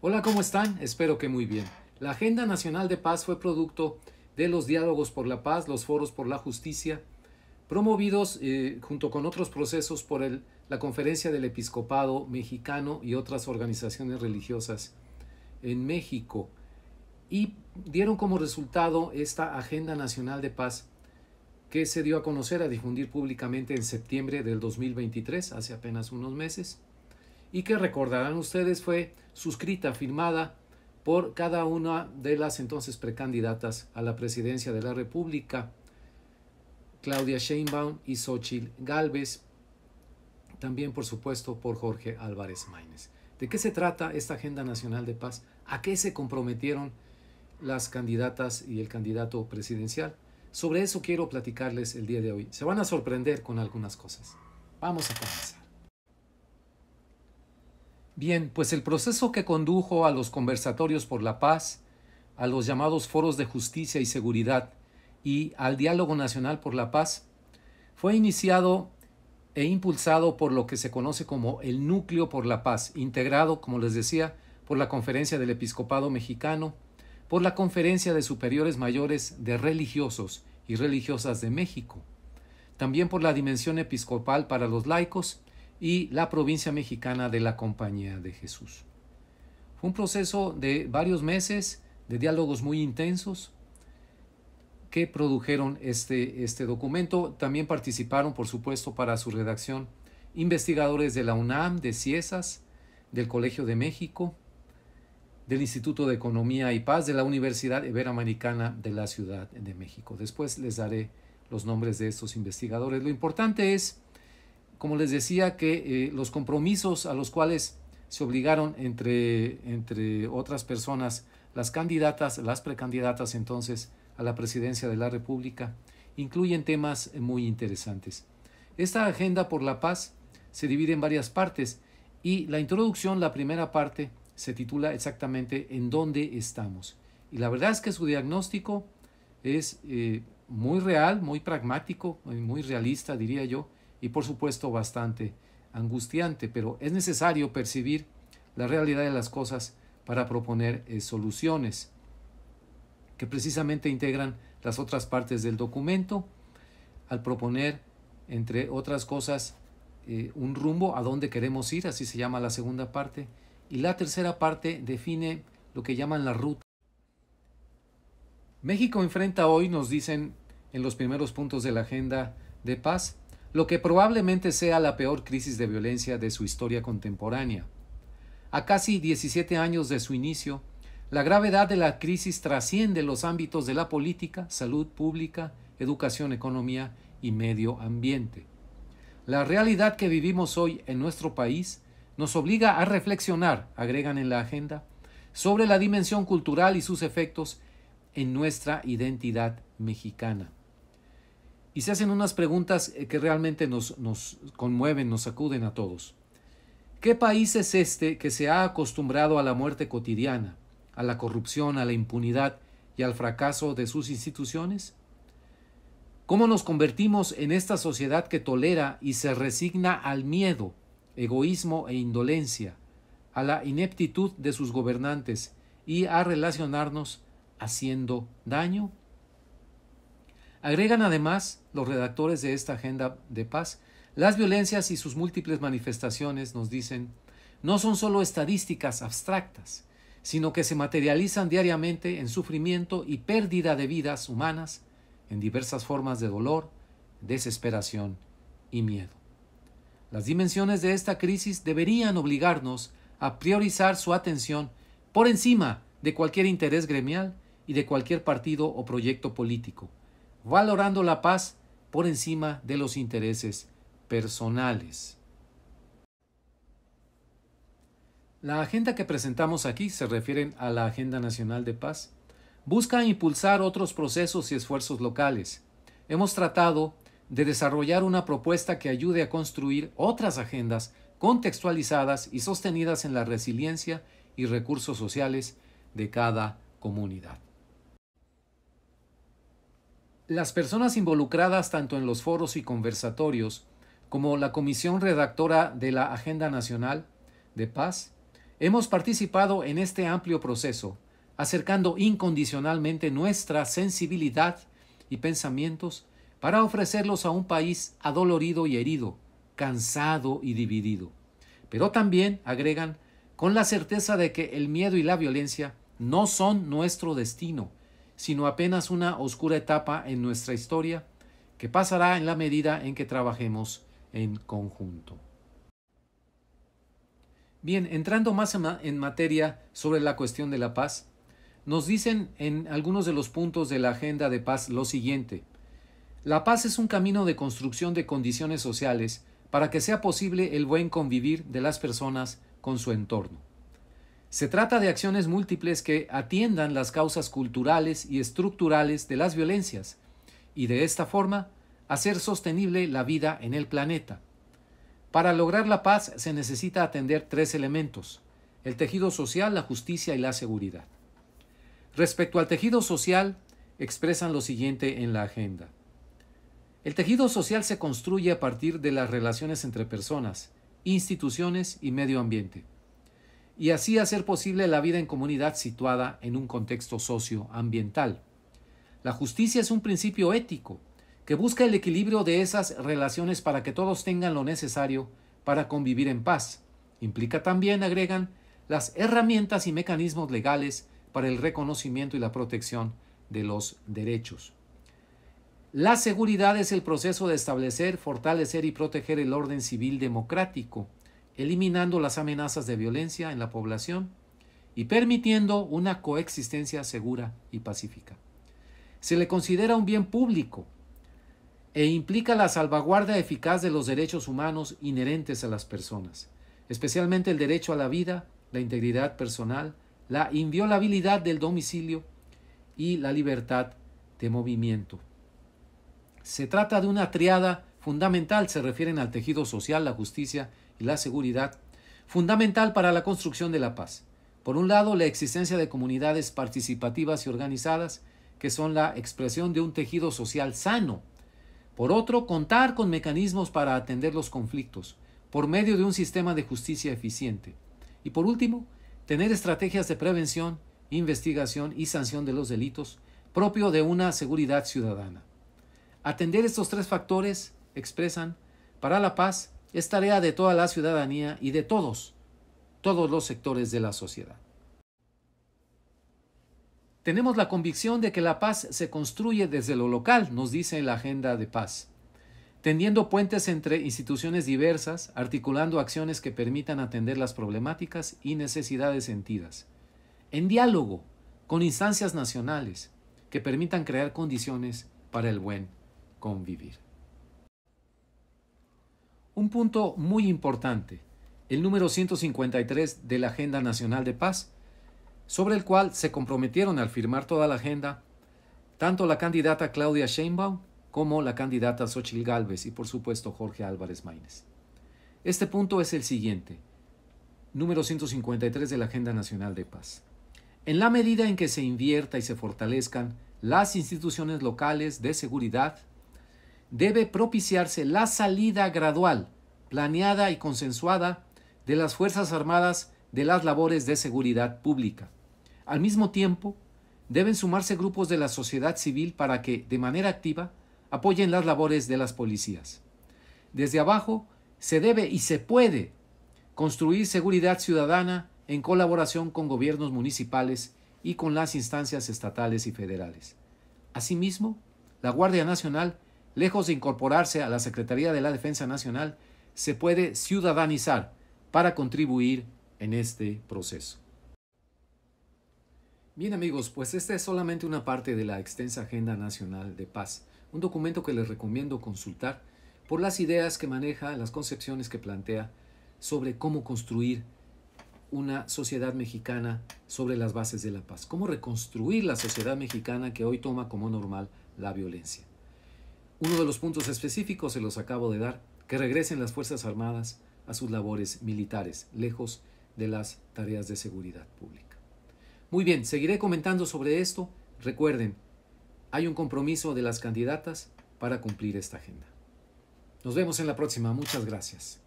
Hola, ¿cómo están? Espero que muy bien. La Agenda Nacional de Paz fue producto de los diálogos por la paz, los foros por la justicia, promovidos junto con otros procesos por la Conferencia del Episcopado Mexicano y otras organizaciones religiosas en México, y dieron como resultado esta Agenda Nacional de Paz que se dio a conocer, a difundir públicamente en septiembre del 2023, hace apenas unos meses, y que recordarán ustedes fue suscrita, firmada por cada una de las entonces precandidatas a la presidencia de la República, Claudia Sheinbaum y Xóchitl Gálvez, también por supuesto por Jorge Álvarez Maínez. ¿De qué se trata esta Agenda Nacional de Paz? ¿A qué se comprometieron las candidatas y el candidato presidencial? Sobre eso quiero platicarles el día de hoy. Se van a sorprender con algunas cosas. Vamos a comenzar. Bien, pues el proceso que condujo a los conversatorios por la paz, a los llamados foros de justicia y seguridad y al diálogo nacional por la paz, fue iniciado e impulsado por lo que se conoce como el Núcleo por la Paz, integrado, como les decía, por la Conferencia del Episcopado Mexicano, por la Conferencia de Superiores Mayores de Religiosos y Religiosas de México, también por la Dimensión Episcopal para los Laicos y la Provincia Mexicana de la Compañía de Jesús. Fue un proceso de varios meses, de diálogos muy intensos, que produjeron este documento. También participaron, por supuesto, para su redacción, investigadores de la UNAM, de CIESAS, del Colegio de México, del Instituto de Economía y Paz, de la Universidad Iberoamericana de la Ciudad de México. Después les daré los nombres de estos investigadores. Lo importante es, como les decía, que los compromisos a los cuales se obligaron entre otras personas las candidatas, las precandidatas entonces a la presidencia de la República, incluyen temas muy interesantes. Esta Agenda por la Paz se divide en varias partes y la introducción, la primera parte, se titula exactamente ¿En dónde estamos? Y la verdad es que su diagnóstico es muy real, muy pragmático, muy realista, diría yo, y por supuesto bastante angustiante, pero es necesario percibir la realidad de las cosas para proponer soluciones que precisamente integran las otras partes del documento al proponer, entre otras cosas, un rumbo a dónde queremos ir, así se llama la segunda parte, y la tercera parte define lo que llaman la ruta. México enfrenta hoy, nos dicen en los primeros puntos de la Agenda de Paz, lo que probablemente sea la peor crisis de violencia de su historia contemporánea. A casi 17 años de su inicio, la gravedad de la crisis trasciende los ámbitos de la política, salud pública, educación, economía y medio ambiente. La realidad que vivimos hoy en nuestro país nos obliga a reflexionar, agregan en la agenda, sobre la dimensión cultural y sus efectos en nuestra identidad mexicana. Y se hacen unas preguntas que realmente nos conmueven, nos sacuden a todos. ¿Qué país es este que se ha acostumbrado a la muerte cotidiana, a la corrupción, a la impunidad y al fracaso de sus instituciones? ¿Cómo nos convertimos en esta sociedad que tolera y se resigna al miedo, egoísmo e indolencia, a la ineptitud de sus gobernantes y a relacionarnos haciendo daño? Agregan además los redactores de esta Agenda de Paz, las violencias y sus múltiples manifestaciones, nos dicen, no son solo estadísticas abstractas, sino que se materializan diariamente en sufrimiento y pérdida de vidas humanas, en diversas formas de dolor, desesperación y miedo. Las dimensiones de esta crisis deberían obligarnos a priorizar su atención por encima de cualquier interés gremial y de cualquier partido o proyecto político, valorando la paz por encima de los intereses personales. La agenda que presentamos aquí se refiere a la Agenda Nacional de Paz. Busca impulsar otros procesos y esfuerzos locales. Hemos tratado de desarrollar una propuesta que ayude a construir otras agendas contextualizadas y sostenidas en la resiliencia y recursos sociales de cada comunidad. Las personas involucradas tanto en los foros y conversatorios como la comisión redactora de la Agenda Nacional de Paz Hemos participado en este amplio proceso, acercando incondicionalmente nuestra sensibilidad y pensamientos para ofrecerlos a un país adolorido y herido, cansado y dividido. Pero también, agregan, con la certeza de que el miedo y la violencia no son nuestro destino, sino apenas una oscura etapa en nuestra historia que pasará en la medida en que trabajemos en conjunto. Bien, entrando más en materia sobre la cuestión de la paz, nos dicen en algunos de los puntos de la agenda de paz lo siguiente: la paz es un camino de construcción de condiciones sociales para que sea posible el buen convivir de las personas con su entorno. Se trata de acciones múltiples que atiendan las causas culturales y estructurales de las violencias y de esta forma hacer sostenible la vida en el planeta. Para lograr la paz se necesita atender tres elementos: el tejido social, la justicia y la seguridad. Respecto al tejido social, expresan lo siguiente en la agenda. El tejido social se construye a partir de las relaciones entre personas, instituciones y medio ambiente, y así hacer posible la vida en comunidad situada en un contexto socioambiental. La justicia es un principio ético que busca el equilibrio de esas relaciones para que todos tengan lo necesario para convivir en paz. Implica también, agregan, las herramientas y mecanismos legales para el reconocimiento y la protección de los derechos. La seguridad es el proceso de establecer, fortalecer y proteger el orden civil democrático, eliminando las amenazas de violencia en la población y permitiendo una coexistencia segura y pacífica. Se le considera un bien público e implica la salvaguarda eficaz de los derechos humanos inherentes a las personas, especialmente el derecho a la vida, la integridad personal, la inviolabilidad del domicilio y la libertad de movimiento. Se trata de una tríada fundamental, se refieren al tejido social, la justicia y la seguridad, fundamental para la construcción de la paz. Por un lado, la existencia de comunidades participativas y organizadas, que son la expresión de un tejido social sano. Por otro, contar con mecanismos para atender los conflictos, por medio de un sistema de justicia eficiente. Y por último, tener estrategias de prevención, investigación y sanción de los delitos, propio de una seguridad ciudadana. Atender estos tres factores, expresan, para la paz es tarea de toda la ciudadanía y de todos los sectores de la sociedad. Tenemos la convicción de que la paz se construye desde lo local, nos dice la agenda de paz, tendiendo puentes entre instituciones diversas, articulando acciones que permitan atender las problemáticas y necesidades sentidas, en diálogo con instancias nacionales que permitan crear condiciones para el buen convivir. Un punto muy importante, el número 153 de la Agenda Nacional de Paz, sobre el cual se comprometieron al firmar toda la agenda tanto la candidata Claudia Sheinbaum como la candidata Xóchitl Gálvez y por supuesto Jorge Álvarez Maínez. Este punto es el siguiente, número 153 de la Agenda Nacional de Paz. En la medida en que se invierta y se fortalezcan las instituciones locales de seguridad, debe propiciarse la salida gradual, planeada y consensuada de las Fuerzas Armadas de las labores de seguridad pública. Al mismo tiempo, deben sumarse grupos de la sociedad civil para que, de manera activa, apoyen las labores de las policías. Desde abajo, se debe y se puede construir seguridad ciudadana en colaboración con gobiernos municipales y con las instancias estatales y federales. Asimismo, la Guardia Nacional, lejos de incorporarse a la Secretaría de la Defensa Nacional, se puede ciudadanizar para contribuir en este proceso. Bien amigos, pues esta es solamente una parte de la extensa Agenda Nacional de Paz, un documento que les recomiendo consultar por las ideas que maneja, las concepciones que plantea sobre cómo construir una sociedad mexicana sobre las bases de la paz, cómo reconstruir la sociedad mexicana que hoy toma como normal la violencia. Uno de los puntos específicos se los acabo de dar, que regresen las Fuerzas Armadas a sus labores militares, lejos de las tareas de seguridad pública. Muy bien, seguiré comentando sobre esto. Recuerden, hay un compromiso de las candidatas para cumplir esta agenda. Nos vemos en la próxima. Muchas gracias.